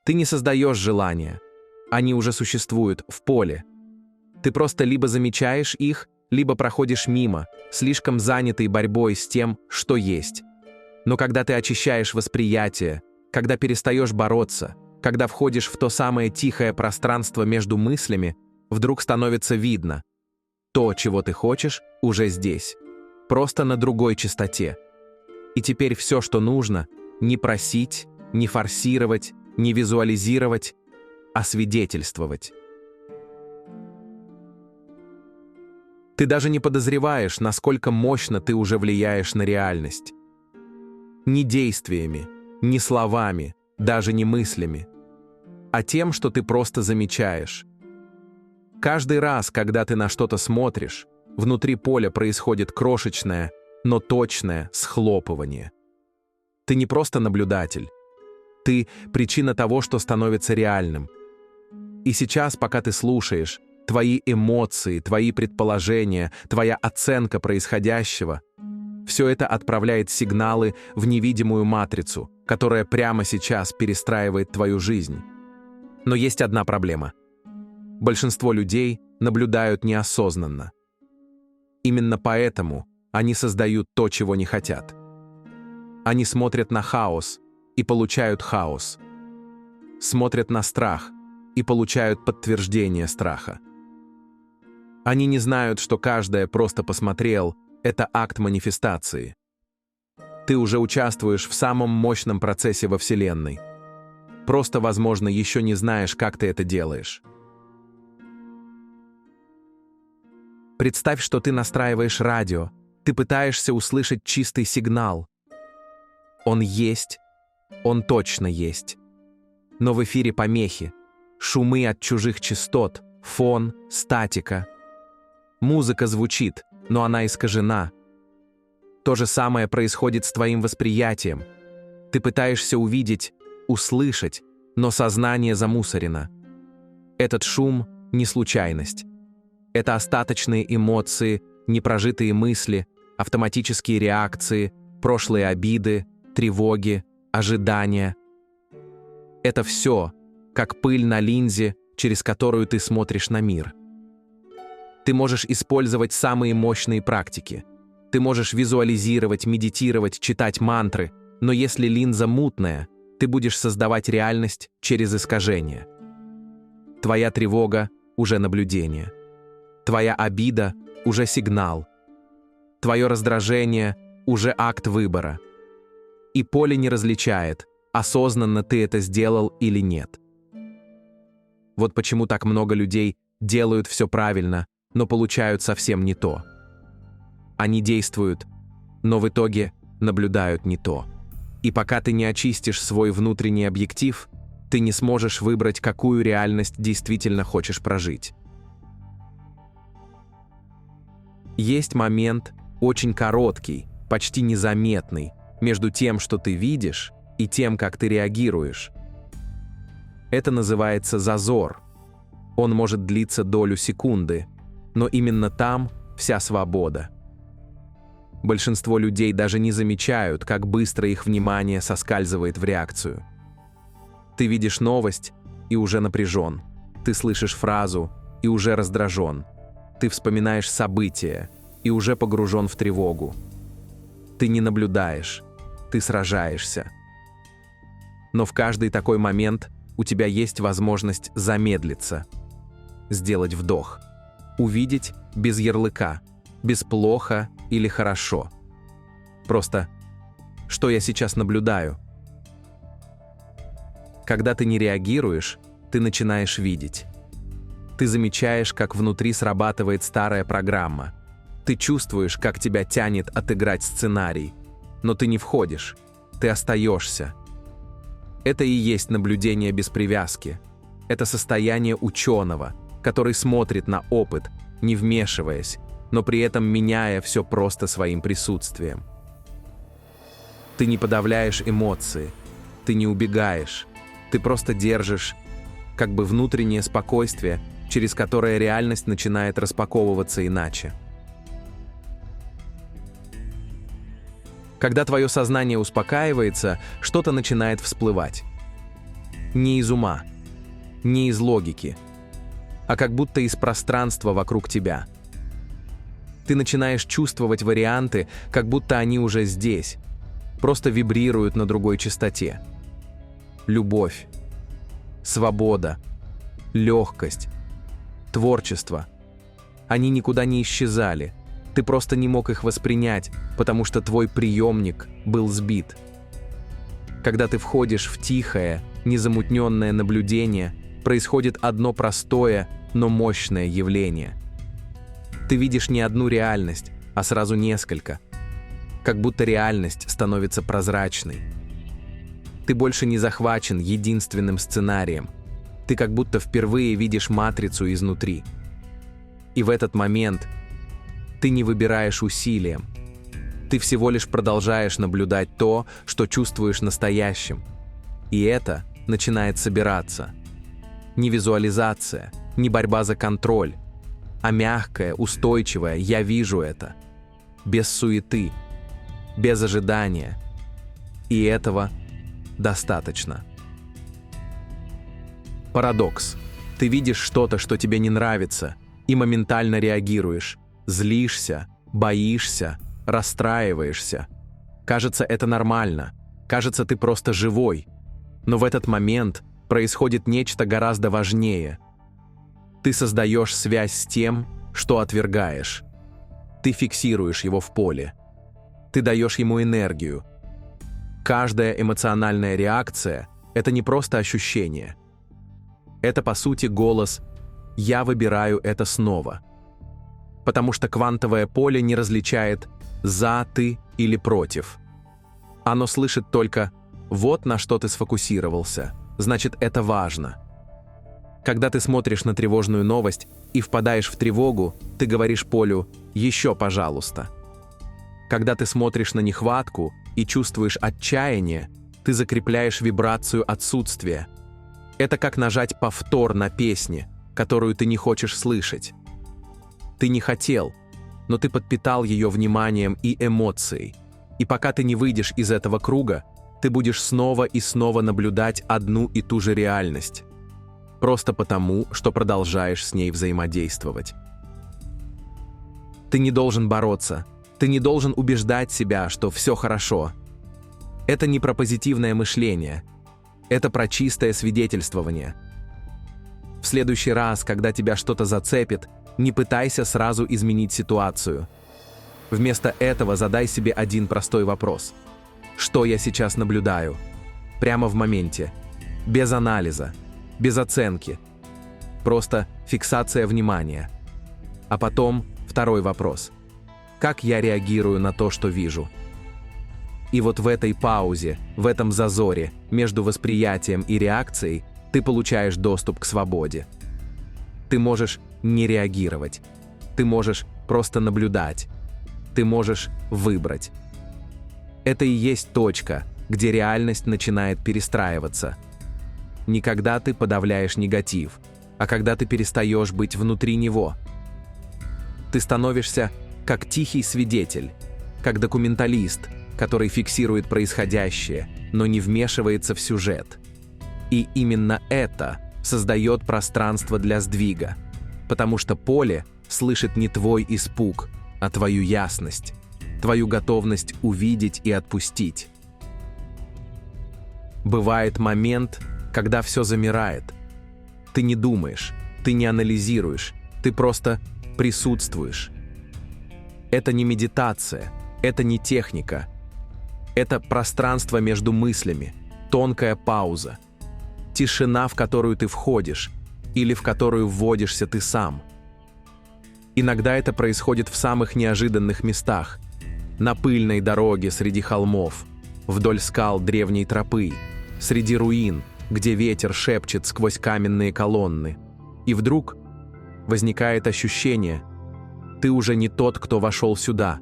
Ты не создаешь желания. Они уже существуют в поле. Ты просто либо замечаешь их, либо проходишь мимо, слишком занятый борьбой с тем, что есть. Но когда ты очищаешь восприятие, когда перестаешь бороться, когда входишь в то самое тихое пространство между мыслями, вдруг становится видно. То, чего ты хочешь, уже здесь. Просто на другой частоте. И теперь все, что нужно, не просить, не форсировать, не визуализировать, а свидетельствовать. Ты даже не подозреваешь, насколько мощно ты уже влияешь на реальность. Не действиями, не словами, даже не мыслями, а тем, что ты просто замечаешь. Каждый раз, когда ты на что-то смотришь, внутри поля происходит крошечное, но точное схлопывание. Ты не просто наблюдатель. Ты – причина того, что становится реальным. И сейчас, пока ты слушаешь, твои эмоции, твои предположения, твоя оценка происходящего – все это отправляет сигналы в невидимую матрицу, которая прямо сейчас перестраивает твою жизнь. Но есть одна проблема. Большинство людей наблюдают неосознанно. Именно поэтому они создают то, чего не хотят. Они смотрят на хаос и получают хаос. Смотрят на страх и получают подтверждение страха. Они не знают, что каждое «просто посмотрел» — это акт манифестации. Ты уже участвуешь в самом мощном процессе во Вселенной. Просто, возможно, еще не знаешь, как ты это делаешь. Представь, что ты настраиваешь радио, ты пытаешься услышать чистый сигнал. Он есть, он точно есть. Но в эфире помехи, шумы от чужих частот, фон, статика. Музыка звучит, но она искажена. То же самое происходит с твоим восприятием. Ты пытаешься увидеть, услышать, но сознание замусорено. Этот шум — не случайность. Это остаточные эмоции, непрожитые мысли, автоматические реакции, прошлые обиды, тревоги, ожидания. Это все, как пыль на линзе, через которую ты смотришь на мир. Ты можешь использовать самые мощные практики. Ты можешь визуализировать, медитировать, читать мантры, но если линза мутная, ты будешь создавать реальность через искажение. Твоя тревога – уже наблюдение. Твоя обида – уже сигнал. Твое раздражение – уже акт выбора. И поле не различает, осознанно ты это сделал или нет. Вот почему так много людей делают все правильно, но получают совсем не то. Они действуют, но в итоге наблюдают не то. И пока ты не очистишь свой внутренний объектив, ты не сможешь выбрать, какую реальность действительно хочешь прожить. Есть момент, очень короткий, почти незаметный, между тем, что ты видишь, и тем, как ты реагируешь. Это называется зазор. Он может длиться долю секунды, но именно там вся свобода. Большинство людей даже не замечают, как быстро их внимание соскальзывает в реакцию. Ты видишь новость и уже напряжен. Ты слышишь фразу и уже раздражен. Ты вспоминаешь события и уже погружен в тревогу. Ты не наблюдаешь, ты сражаешься. Но в каждый такой момент у тебя есть возможность замедлиться, сделать вдох, увидеть без ярлыка, без плохо или хорошо. Просто, что я сейчас наблюдаю? Когда ты не реагируешь, ты начинаешь видеть. Ты замечаешь, как внутри срабатывает старая программа. Ты чувствуешь, как тебя тянет отыграть сценарий. Но ты не входишь, ты остаешься. Это и есть наблюдение без привязки. Это состояние ученого, который смотрит на опыт, не вмешиваясь, но при этом меняя все просто своим присутствием. Ты не подавляешь эмоции, ты не убегаешь, ты просто держишь как бы внутреннее спокойствие, через которое реальность начинает распаковываться иначе. Когда твое сознание успокаивается, что-то начинает всплывать. Не из ума, не из логики, а как будто из пространства вокруг тебя. Ты начинаешь чувствовать варианты, как будто они уже здесь, просто вибрируют на другой частоте. Любовь, свобода, легкость, творчество. Они никуда не исчезали. Ты просто не мог их воспринять, потому что твой приемник был сбит. Когда ты входишь в тихое, незамутненное наблюдение, происходит одно простое, но мощное явление. Ты видишь не одну реальность, а сразу несколько. Как будто реальность становится прозрачной. Ты больше не захвачен единственным сценарием. Ты как будто впервые видишь матрицу изнутри. И в этот момент ты не выбираешь усилием. Ты всего лишь продолжаешь наблюдать то, что чувствуешь настоящим. И это начинает собираться. Не визуализация, не борьба за контроль, а мягкое, устойчивое «я вижу это». Без суеты, без ожидания. И этого достаточно. Парадокс. Ты видишь что-то, что тебе не нравится, и моментально реагируешь. Злишься, боишься, расстраиваешься. Кажется, это нормально. Кажется, ты просто живой. Но в этот момент происходит нечто гораздо важнее. Ты создаешь связь с тем, что отвергаешь. Ты фиксируешь его в поле. Ты даешь ему энергию. Каждая эмоциональная реакция – это не просто ощущение. Это, по сути, голос «я выбираю это снова». Потому что квантовое поле не различает «за», «ты» или «против». Оно слышит только «вот на что ты сфокусировался», значит, это важно. Когда ты смотришь на тревожную новость и впадаешь в тревогу, ты говоришь полю «еще, пожалуйста». Когда ты смотришь на нехватку и чувствуешь отчаяние, ты закрепляешь вибрацию отсутствия. Это как нажать повтор на песне, которую ты не хочешь слышать. Ты не хотел, но ты подпитал ее вниманием и эмоцией. И пока ты не выйдешь из этого круга, ты будешь снова и снова наблюдать одну и ту же реальность. Просто потому, что продолжаешь с ней взаимодействовать. Ты не должен бороться. Ты не должен убеждать себя, что все хорошо. Это не про позитивное мышление. Это про чистое свидетельствование. В следующий раз, когда тебя что-то зацепит, не пытайся сразу изменить ситуацию. Вместо этого задай себе один простой вопрос. Что я сейчас наблюдаю? Прямо в моменте. Без анализа. Без оценки. Просто фиксация внимания. А потом второй вопрос. Как я реагирую на то, что вижу? И вот в этой паузе, в этом зазоре между восприятием и реакцией ты получаешь доступ к свободе. Ты можешь не реагировать. Ты можешь просто наблюдать. Ты можешь выбрать. Это и есть точка, где реальность начинает перестраиваться. Не когда ты подавляешь негатив, а когда ты перестаешь быть внутри него. Ты становишься как тихий свидетель, как документалист, который фиксирует происходящее, но не вмешивается в сюжет. И именно это создает пространство для сдвига, потому что поле слышит не твой испуг, а твою ясность, твою готовность увидеть и отпустить. Бывает момент, когда все замирает. Ты не думаешь, ты не анализируешь, ты просто присутствуешь. Это не медитация, это не техника. Это пространство между мыслями, тонкая пауза, тишина, в которую ты входишь, или в которую вводишься ты сам. Иногда это происходит в самых неожиданных местах. На пыльной дороге среди холмов, вдоль скал древней тропы, среди руин, где ветер шепчет сквозь каменные колонны. И вдруг возникает ощущение: ты уже не тот, кто вошел сюда.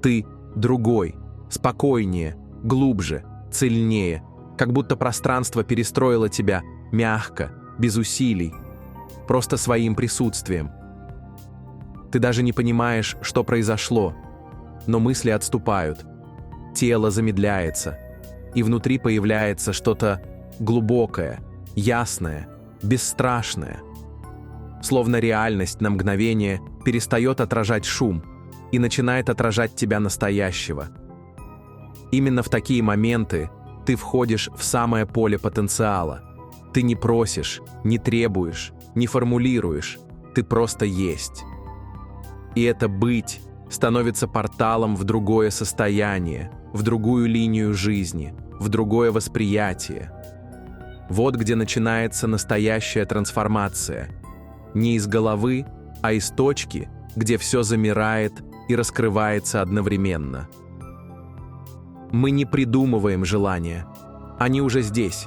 Ты другой, спокойнее, глубже, цельнее, как будто пространство перестроило тебя мягко, без усилий, просто своим присутствием. Ты даже не понимаешь, что произошло, но мысли отступают, тело замедляется, и внутри появляется что-то глубокое, ясное, бесстрашное. Словно реальность на мгновение перестает отражать шум и начинает отражать тебя настоящего. Именно в такие моменты ты входишь в самое поле потенциала. Ты не просишь, не требуешь, не формулируешь, ты просто есть. И это «быть» становится порталом в другое состояние, в другую линию жизни, в другое восприятие. Вот где начинается настоящая трансформация. Не из головы, а из точки, где все замирает и раскрывается одновременно. Мы не придумываем желания. Они уже здесь,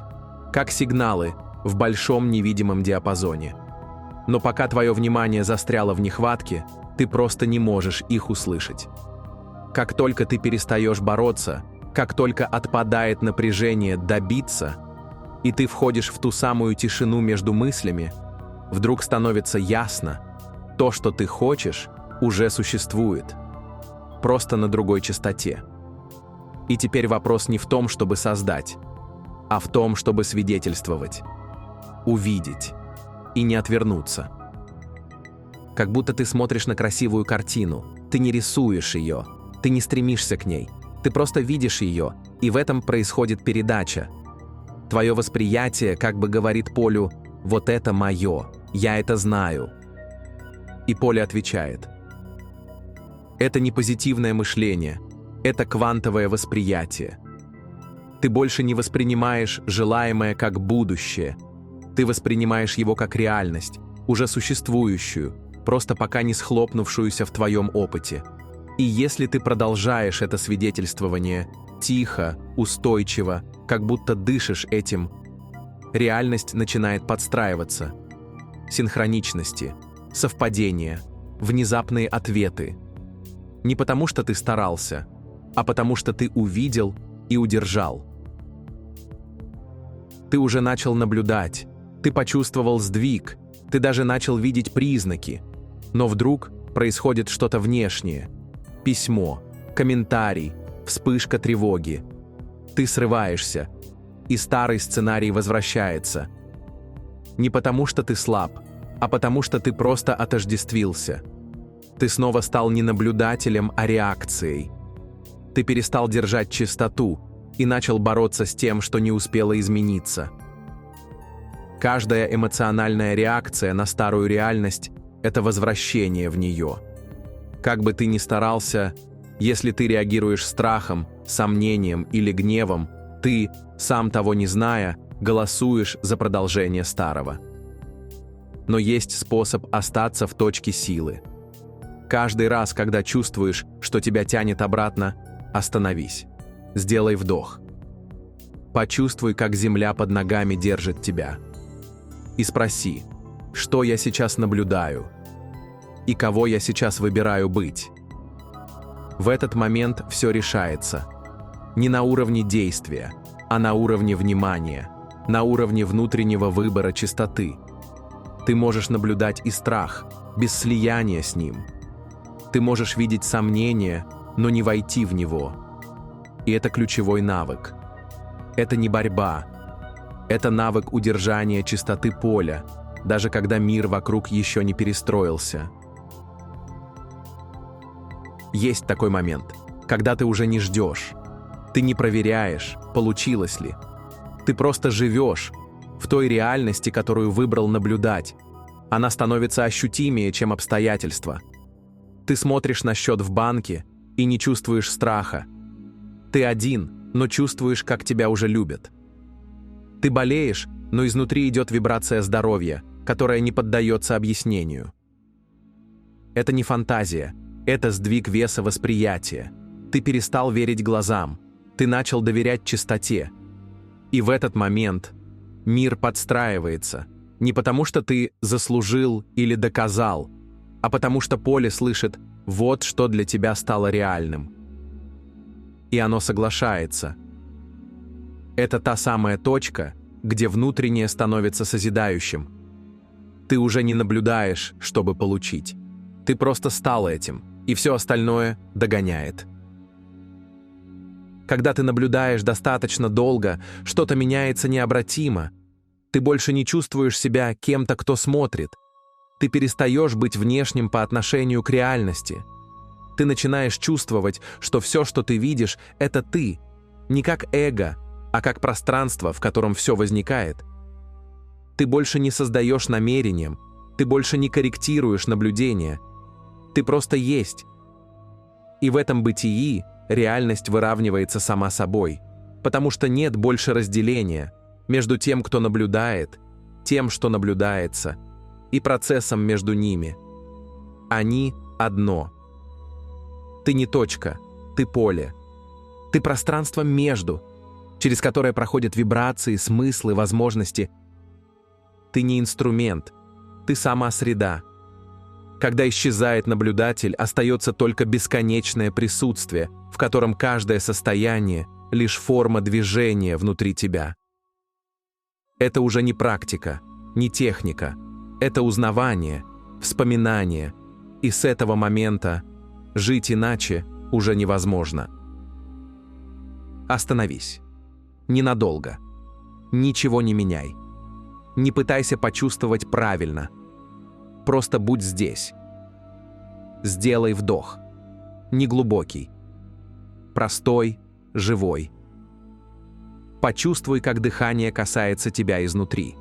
как сигналы в большом невидимом диапазоне. Но пока твое внимание застряло в нехватке, ты просто не можешь их услышать. Как только ты перестаешь бороться, как только отпадает напряжение добиться, и ты входишь в ту самую тишину между мыслями, вдруг становится ясно, то, что ты хочешь, уже существует, просто на другой частоте. И теперь вопрос не в том, чтобы создать, а в том, чтобы свидетельствовать, увидеть и не отвернуться. Как будто ты смотришь на красивую картину, ты не рисуешь ее, ты не стремишься к ней, ты просто видишь ее, и в этом происходит передача. Твое восприятие как бы говорит полю: «Вот это мое, я это знаю». И поле отвечает: это не позитивное мышление, это квантовое восприятие. Ты больше не воспринимаешь желаемое как будущее, ты воспринимаешь его как реальность, уже существующую, просто пока не схлопнувшуюся в твоем опыте. И если ты продолжаешь это свидетельствование тихо, устойчиво, как будто дышишь этим, реальность начинает подстраиваться. Синхроничности, совпадения, внезапные ответы. Не потому что ты старался, а потому что ты увидел и удержал. Ты уже начал наблюдать, ты почувствовал сдвиг, ты даже начал видеть признаки, но вдруг происходит что-то внешнее. Письмо, комментарий, вспышка тревоги. Ты срываешься, и старый сценарий возвращается. Не потому что ты слаб, а потому что ты просто отождествился. Ты снова стал не наблюдателем, а реакцией. Ты перестал держать чистоту и начал бороться с тем, что не успело измениться. Каждая эмоциональная реакция на старую реальность – это возвращение в нее. Как бы ты ни старался, если ты реагируешь страхом, сомнением или гневом, ты, сам того не зная, голосуешь за продолжение старого. Но есть способ остаться в точке силы. Каждый раз, когда чувствуешь, что тебя тянет обратно, остановись. Сделай вдох. Почувствуй, как земля под ногами держит тебя. И спроси, что я сейчас наблюдаю и кого я сейчас выбираю быть. В этот момент все решается. Не на уровне действия, а на уровне внимания, на уровне внутреннего выбора чистоты. Ты можешь наблюдать и страх, без слияния с ним. Ты можешь видеть сомнение, но не войти в него. И это ключевой навык. Это не борьба. Это навык удержания чистоты поля, даже когда мир вокруг еще не перестроился. Есть такой момент, когда ты уже не ждешь. Ты не проверяешь, получилось ли. Ты просто живешь в той реальности, которую выбрал наблюдать. Она становится ощутимее, чем обстоятельства. Ты смотришь на счет в банке и не чувствуешь страха. Ты один, но чувствуешь, как тебя уже любят. Ты болеешь, но изнутри идет вибрация здоровья, которая не поддается объяснению. Это не фантазия, это сдвиг веса восприятия. Ты перестал верить глазам, ты начал доверять чистоте. И в этот момент мир подстраивается, не потому что ты заслужил или доказал, а потому что поле слышит: вот что для тебя стало реальным. И оно соглашается. Это та самая точка, где внутреннее становится созидающим. Ты уже не наблюдаешь, чтобы получить. Ты просто стал этим, и все остальное догоняет. Когда ты наблюдаешь достаточно долго, что-то меняется необратимо. Ты больше не чувствуешь себя кем-то, кто смотрит. Ты перестаешь быть внешним по отношению к реальности. Ты начинаешь чувствовать, что все, что ты видишь, это ты. Не как эго, а как пространство, в котором все возникает. Ты больше не создаешь намерением, ты больше не корректируешь наблюдение. Ты просто есть. И в этом бытии реальность выравнивается сама собой, потому что нет больше разделения между тем, кто наблюдает, тем, что наблюдается, и процессом между ними. Они одно. Ты не точка, ты поле. Ты пространство между, через которое проходят вибрации, смыслы, возможности. Ты не инструмент, ты сама среда. Когда исчезает наблюдатель, остается только бесконечное присутствие, в котором каждое состояние — лишь форма движения внутри тебя. Это уже не практика, не техника. Это узнавание, вспоминание, и с этого момента жить иначе уже невозможно. Остановись. Ненадолго. Ничего не меняй. Не пытайся почувствовать правильно. Просто будь здесь. Сделай вдох. Неглубокий. Простой, живой. Почувствуй, как дыхание касается тебя изнутри.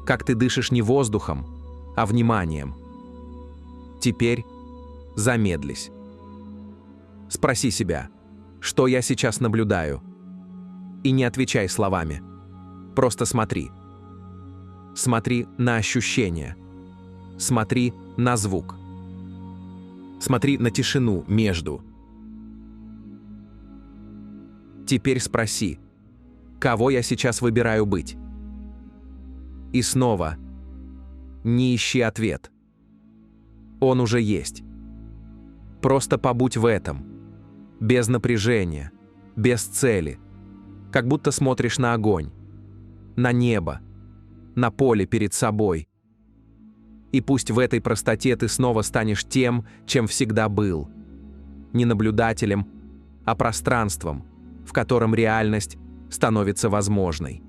Как ты дышишь не воздухом, а вниманием. Теперь замедлись. Спроси себя, что я сейчас наблюдаю? И не отвечай словами. Просто смотри. Смотри на ощущения. Смотри на звук. Смотри на тишину между. Теперь спроси, кого я сейчас выбираю быть? И снова, не ищи ответ. Он уже есть. Просто побудь в этом. Без напряжения, без цели. Как будто смотришь на огонь, на небо, на поле перед собой. И пусть в этой простоте ты снова станешь тем, чем всегда был. Не наблюдателем, а пространством, в котором реальность становится возможной.